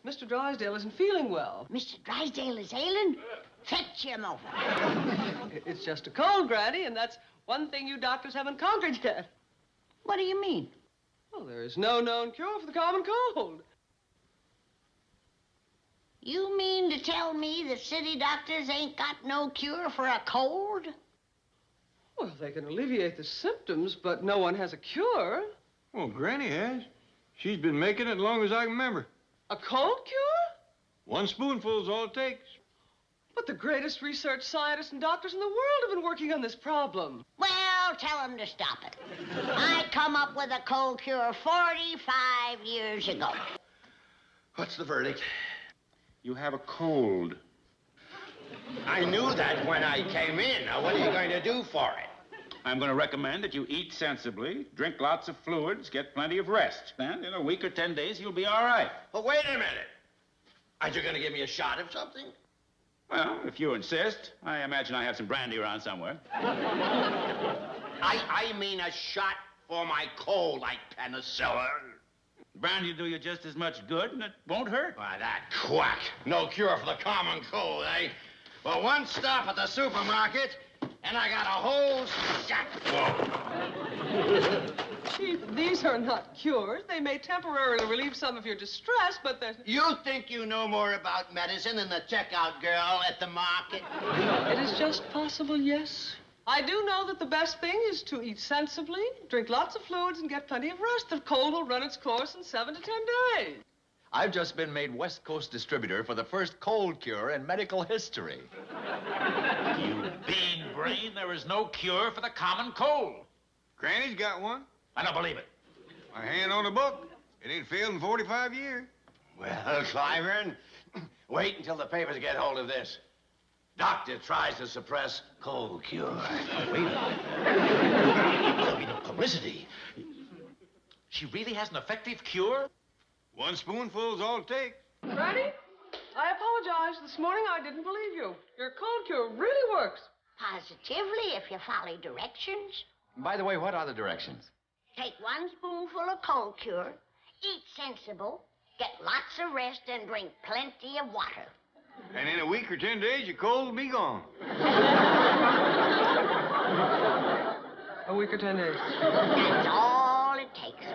Mr. Drysdale isn't feeling well. Mr. Drysdale is ailing? Fetch him over. It's just a cold, Granny, and that's one thing you doctors haven't conquered yet. What do you mean? Well, there is no known cure for the common cold. You mean to tell me the city doctors ain't got no cure for a cold? Well, they can alleviate the symptoms, but no one has a cure. Well, Granny has. She's been making it as long as I can remember. A cold cure? 1 spoonful is all it takes. But the greatest research scientists and doctors in the world have been working on this problem. Well, tell them to stop it. I come up with a cold cure 45 years ago. What's the verdict? You have a cold. I knew that when I came in. Now, what are you going to do for it? I'm going to recommend that you eat sensibly, drink lots of fluids, get plenty of rest. And in a week or 10 days, you'll be all right. Well, wait a minute. Aren't you going to give me a shot of something? Well, if you insist. I imagine I have some brandy around somewhere. I mean a shot for my cold, like penicillin. Brandy will do you just as much good, and it won't hurt. Why, that quack. No cure for the common cold, eh? Well, one stop at the supermarket, and I got a whole sack full. Chief, these are not cures. They may temporarily relieve some of your distress, but they're... You think you know more about medicine than the checkout girl at the market? It is just possible, yes. I do know that the best thing is to eat sensibly, drink lots of fluids, and get plenty of rest. The cold will run its course in 7 to 10 days. I've just been made West Coast distributor for the first cold cure in medical history. You bean brain, there is no cure for the common cold. Granny's got one. I don't believe it. My hand on the book. It ain't failed in 45 years. Well, Clyburn, wait until the papers get hold of this. Doctor tries to suppress cold cure. Wait. There'll be no publicity. She really has an effective cure? 1 spoonful is all it takes. Granny, I apologize. This morning I didn't believe you. Your cold cure really works. Positively, if you follow directions. By the way, what are the directions? Take 1 spoonful of cold cure, eat sensible, get lots of rest, and drink plenty of water. And in a week or 10 days, your cold will be gone. A week or 10 days. That's all it takes.